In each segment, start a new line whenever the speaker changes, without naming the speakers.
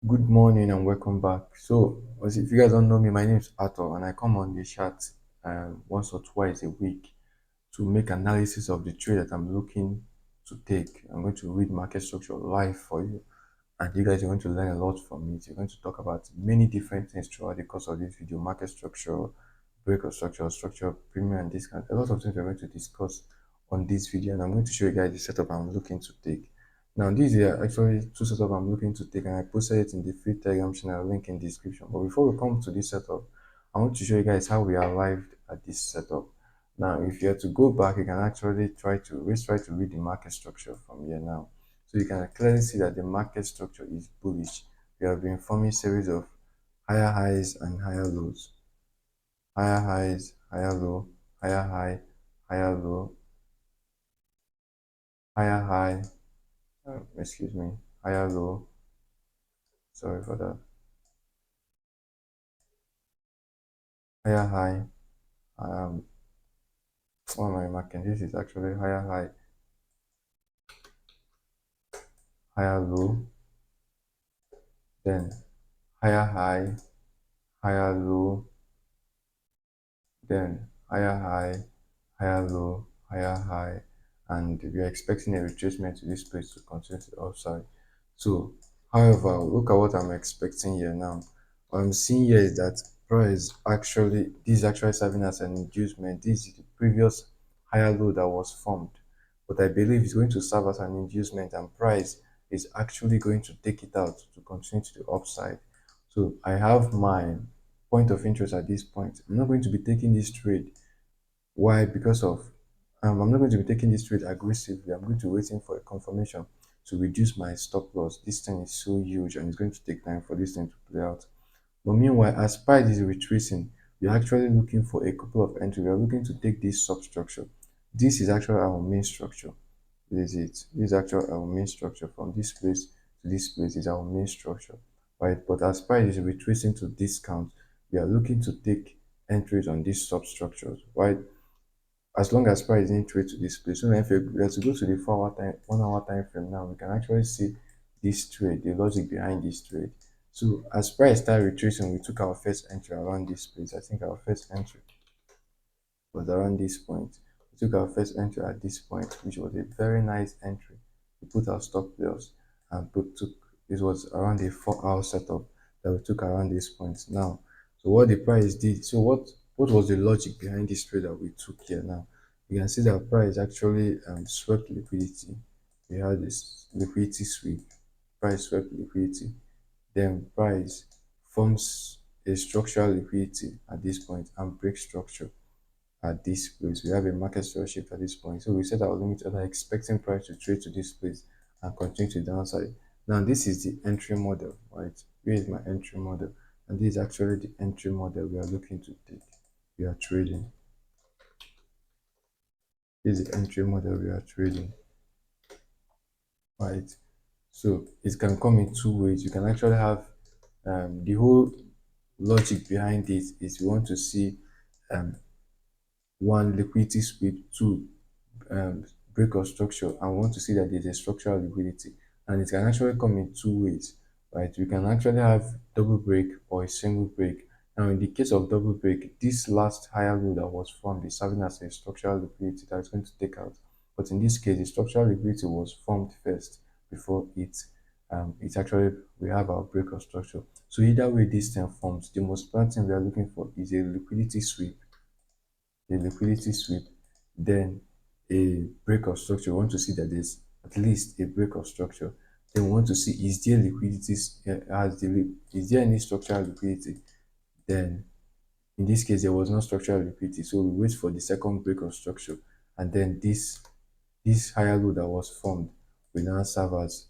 Good morning and welcome back. If you guys don't know me, my name is Arthur, and I come on the chat once or twice a week to make analysis of the trade that I'm looking to take. I'm going to read market structure live for you, and you guys are going to learn a lot from it. You're going to talk about many different things throughout the course of this video: market structure, break of structure, premium and discount. A lot of things we're going to discuss on this video, and I'm going to show you guys the setup I'm looking to take. Now, these are actually two setup I'm looking to take, and I posted it in the free Telegram channel link in the description. But before we come to this setup, I want to show you guys how we arrived at this setup. Now, if you have to go back, you can actually try to read the market structure from here now. So you can clearly see that the market structure is bullish. We have been forming series of higher highs and higher lows, higher highs, higher low, higher high, higher low, higher high, excuse me, higher low, sorry for that, higher high, um, what am I marking? This is actually higher high, higher low, then higher high, higher low, then higher high, higher low, higher high, and we are expecting a retracement to this place to continue to the upside. So, however, look at what I'm expecting here now. What I'm seeing here is that price actually, this is actually serving as an inducement. This is the previous higher low that was formed, but I believe it's going to serve as an inducement, and price is actually going to take it out to continue to the upside. So I have my point of interest at this point. I'm not going to be taking this trade. Why? Because of I'm not going to be taking this trade aggressively. I'm going to waiting for a confirmation to reduce my stop loss. This thing is so huge and it's going to take time for this thing to play out. But meanwhile, as price is retracing, we're actually looking for a couple of entries. We are looking to take this substructure. This is actually our main structure. This is it. This is actually our main structure. From this place to this place is our main structure, right? But as price is retracing to discount, we are looking to take entries on these substructures, right? As long as price didn't trade to this place. So now if we were to go to the 4 hour time, 1 hour time frame now, we can actually see this trade, the logic behind this trade. So as price started retracing, we took our first entry around this place. I think our first entry was around this point. We took our first entry at this point, which was a very nice entry. We put our stop loss and took it was around a 4 hour setup that we took around this point. Now, so what the price did, so what was the logic behind this trade that we took here now? You can see that price actually swept liquidity. We had this liquidity sweep, price swept liquidity, then price forms a structural liquidity at this point and breaks structure at this place. We have a market share shift at this point. So we set our limit order expecting price to trade to this place and continue to downside. Now this is the entry model, right? Here is my entry model. And this is actually the entry model we are looking to take. We are trading. This is the entry model we are trading, right? So it can come in two ways. You can actually have the whole logic behind it is you want to see um, one, liquidity sweep, two, break of structure, and we want to see that there's a structural liquidity, and it can actually come in two ways, right? We can actually have double break or a single break. Now in the case of double break, this last higher low that was formed is serving as a structural liquidity that is going to take out, but in this case the structural liquidity was formed first before it actually we have our break of structure. So either way this thing forms, the most important thing we are looking for is a liquidity sweep, then a break of structure. We want to see that there's at least a break of structure. Then we want to see is there liquidity, is there any structural liquidity? Then in this case there was no structural liquidity, so we wait for the second break of structure, and then this higher low that was formed will now serve as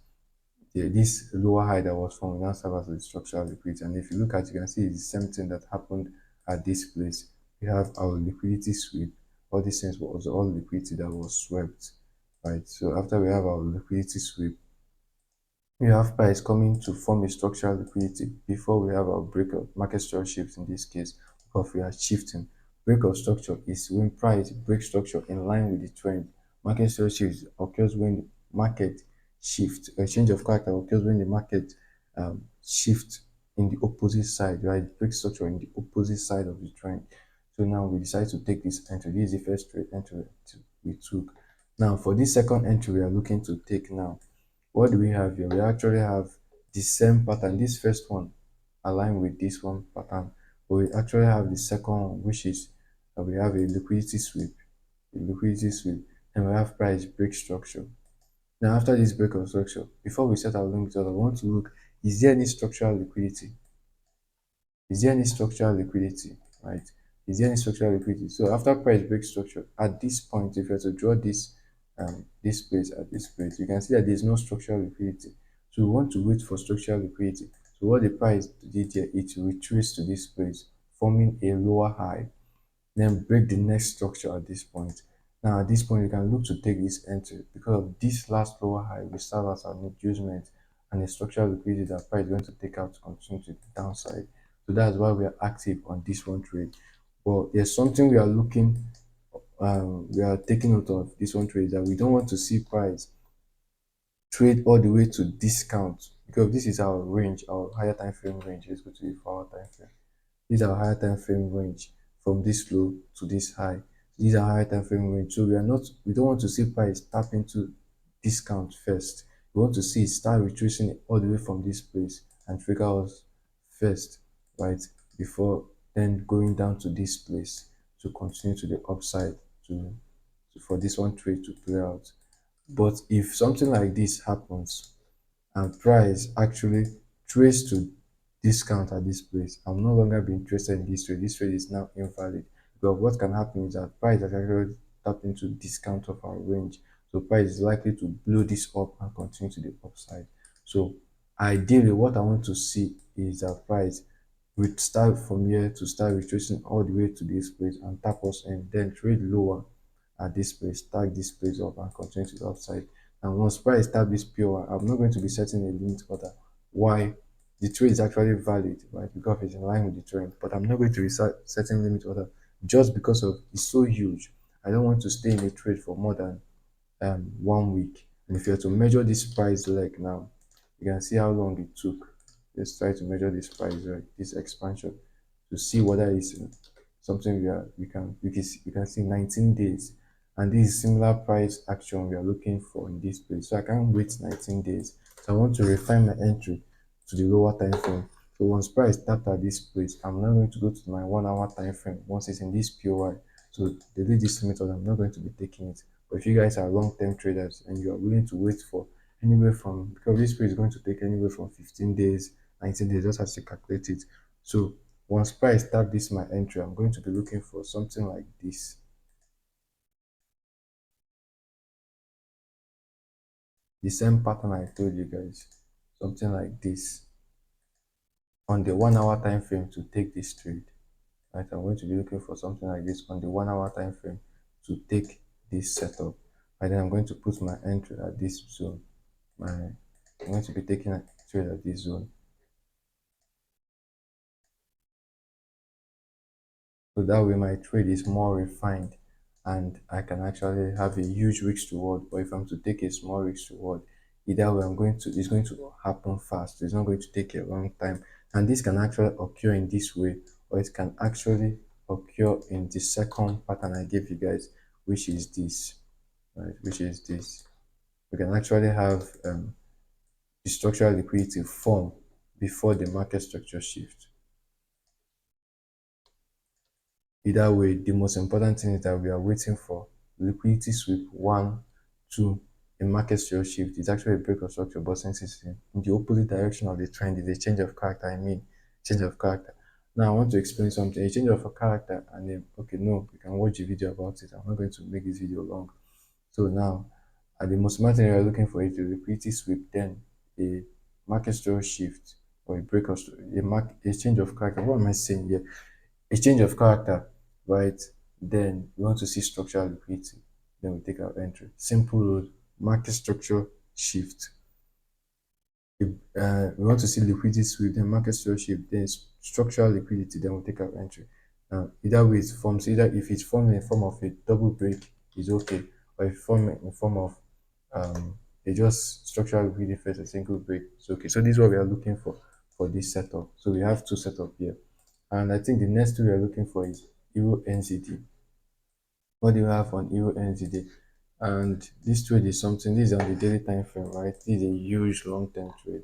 this lower high that was formed will now serve as the structural liquidity. And if you look at, you can see it's the same thing that happened at this place. We have our liquidity sweep. All these things was all liquidity that was swept, right? So after we have our liquidity sweep, we have price coming to form a structural liquidity before we have our break of market structure shift in this case, because we are shifting. Break of structure is when price breaks structure in line with the trend. Market structure shift occurs when the market shift, a change of character occurs when the market shift in the opposite side, right? Break structure in the opposite side of the trend. So now we decide to take this entry. This is the first trade entry we took. Now for this second entry we are looking to take now, what do we have here? We actually have the same pattern. This first one align with this one pattern, but we actually have the second one, which is we have a liquidity sweep, and we have price break structure. Now after this break of structure, before we set our limit order, we want to look, is there any structural liquidity? Is there any structural liquidity? Right? Is there any structural liquidity? So after price break structure, at this point, if you were to draw this place at this place, you can see that there is no structural liquidity. So we want to wait for structural liquidity. So what the price did here, it retraced to this place, forming a lower high, then break the next structure at this point. Now at this point, you can look to take this entry because of this last lower high will serve as an inducement and a structural liquidity that price is going to take out to continue to the downside. So that's why we are active on this one trade. But there's something we are taking note of this one trade, that we don't want to see price trade all the way to discount, because this is our range, our higher time frame range. Let's go to the 4 hour time frame. These are higher time frame range from this low to this high. These are higher time frame range. So we don't want to see price tap into discount first. We want to see it start retracing all the way from this place and trigger us first, right? Before then going down to this place to continue to the upside for this one trade to play out. But if something like this happens and price actually trace to discount at this place, I'm no longer be interested in this trade. This trade is now invalid, because what can happen is that price has actually tapped into discount of our range. So price is likely to blow this up and continue to the upside. So ideally, what I want to see is that price would start from here to start retracing all the way to this place and tap us and then trade lower at this place, tag this place up and continue to the upside. And once price tap this POI, I'm not going to be setting a limit order. Why? The trade is actually valid, right? Because it's in line with the trend, but I'm not going to be setting limit order just because of it's so huge. I don't want to stay in a trade for more than 1 week. And if you are to measure this price leg now, you can see how long it took. Let's try to measure this price leg, this expansion, to see whether it's something we can see 19 days. And this is similar price action we are looking for in this place. So I can't wait 19 days. So I want to refine my entry to the lower time frame. So once price tapped at this place, I'm not going to go to my 1 hour time frame. Once it's in this POI, so delete this limit order, I'm not going to be taking it. But if you guys are long-term traders and you are willing to wait for anywhere from, because this trade is going to take anywhere from 15 days, 19 days, just have to calculate it. So once price tap this my entry, I'm going to be looking for something like this. The same pattern I told you guys, something like this on the 1 hour time frame to take this trade. Right, I'm going to be looking for something like this on the 1 hour time frame to take this setup. And then I'm going to put my entry at this zone. I'm going to be taking a trade at this zone. So that way my trade is more refined and I can actually have a huge risk reward. But if I'm to take a small risk reward, either way it's going to happen fast. It's not going to take a long time. And this can actually occur in this way, or it can actually occur in the second pattern I gave you guys, which is this, right? Which is this. We can actually have the structural liquidity form before the market structure shift. Either way, the most important thing is that we are waiting for liquidity sweep one, two, a market share shift. It's actually a break of structure, but since it's in the opposite direction of the trend, it's a change of character. Change of character. Now I want to explain something. A change of a character, and then okay, no, you can watch a video about it. I'm not going to make this video long. So now, at the most important thing we are looking for is the liquidity sweep, then a market structure shift or a break of a change of character. What am I saying here? A change of character, right? Then we want to see structural liquidity. Then we take our entry. Simple rule, market structure shift. If, we want to see liquidity sweep, then market structure shift, then structural liquidity, then we take our entry. Now, either way it forms, either if it's formed in form of a double break, is okay, or if it's formed in form of a just structural liquidity first, a single break, it's okay. So this is what we are looking for for this setup. So we have two setup here. And I think the next two we are looking for is Euro NZD. What do you have on Euro NZD? And this trade is something, this is on the daily time frame, right? This is a huge long-term trade.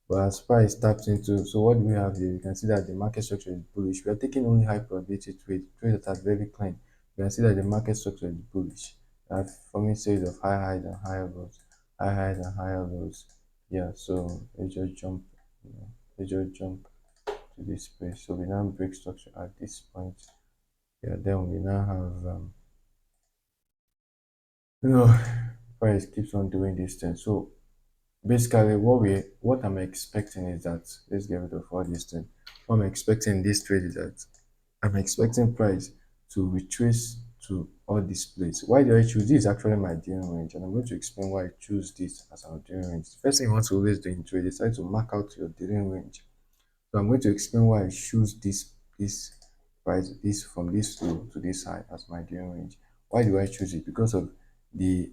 But as price taps into, so what do we have here? You can see that the market structure is bullish. We are taking only high probability trades that are very clean. You can see that the market structure is bullish. We have forming series of high highs and higher lows, high highs and higher lows. Yeah, so let's just jump, you know, let's just jump to this space. So we now break structure at this point. Yeah, then we now have you know price keeps on doing this thing. So basically what I'm expecting is that let's get rid of all these things. What I'm expecting in this trade is that I'm expecting price to retrace to all this place. Why do I choose this? Is actually my dealing range, and I'm going to explain why I choose this as our dealing range. First thing you want to always do in trade is try to mark out your dealing range. So I'm going to explain why I choose this price, this from this low to this high as my dealing range. Why do I choose it? Because of the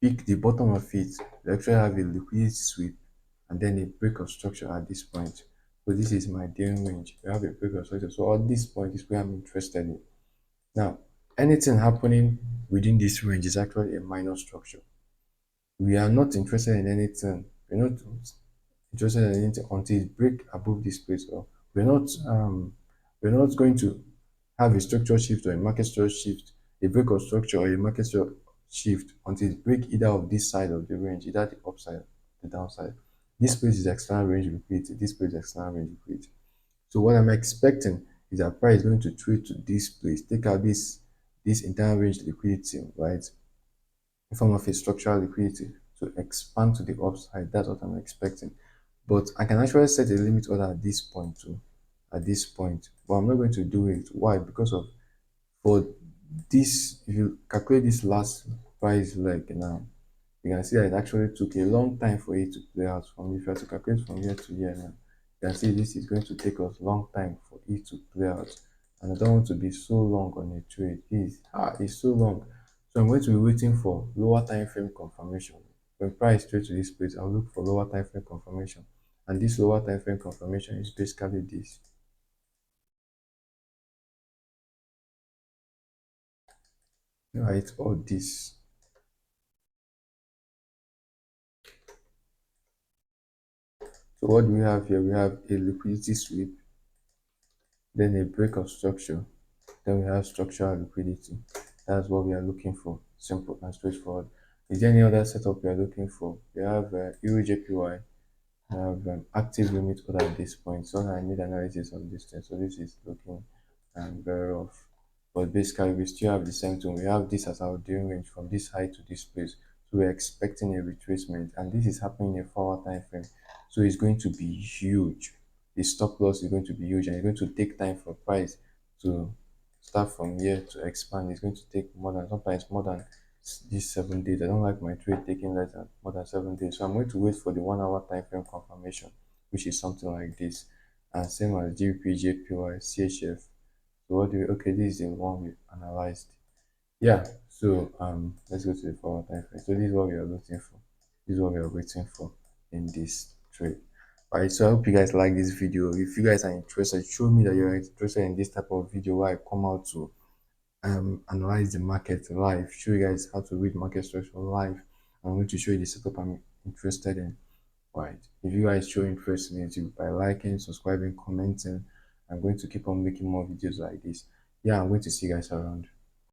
peak, the bottom of it, we actually have a liquidity sweep and then a break of structure at this point. So this is my daily range. We have a break of structure. So at this point is where I'm interested in. Now, anything happening within this range is actually a minor structure. We are not interested in anything. We're not interested in anything until it break above this place. Or we're not going to have a structure shift or a market structure shift, a break of structure or a market structure shift until it break either of this side of the range, either the upside, the downside. This place is external range liquidity. This place is external range liquidity. So what I'm expecting is that price is going to trade to this place, take out this internal range liquidity, right, in form of a structural liquidity to expand to the upside. That's what I'm expecting. But I can actually set a limit order at this point too, at this point. But I'm not going to do it. Why? Because of for this, if you calculate this last price leg now, you can see that it actually took a long time for it to play out. From if you have to calculate from year to year now, you can see this is going to take us long time for it to play out. And I don't want to be so long on a trade. It's so long. So I'm going to be waiting for lower time frame confirmation. When price trade to this place, I'll look for lower time frame confirmation. And this lower time frame confirmation is basically this. Right, or this. So what do we have here? We have a liquidity sweep, then a break of structure, then we have structural liquidity. That's what we are looking for. Simple and straightforward. Is there any other setup we are looking for? We have Euro JPY. I have active limit order at this point. So I need analysis on this thing. So this is looking very rough. But basically, we still have the same thing. We have this as our daily range from this high to this place. So we're expecting a retracement, and this is happening in a 4 hour time frame. So it's going to be huge. The stop loss is going to be huge, and it's going to take time for price to start from here to expand. It's going to take more than sometimes more than these 7 days. I don't like my trade taking less than more than 7 days. So I'm going to wait for the 1 hour time frame confirmation, which is something like this. And same as GBP, JPY, CHF. So what do we okay, this is the one we analyzed. Yeah, so let's go to the forward time frame. So this is what we are looking for. This is what we are waiting for in this trade. Alright, so I hope you guys like this video. If you guys are interested, show me that you're interested in this type of video where I come out to analyze the market live, show you guys how to read market structure live. I'm going to show you the setup I'm interested in. Right. If you guys show interest in it by liking, subscribing, commenting, I'm going to keep on making more videos like this. Yeah, I'm going to see you guys around.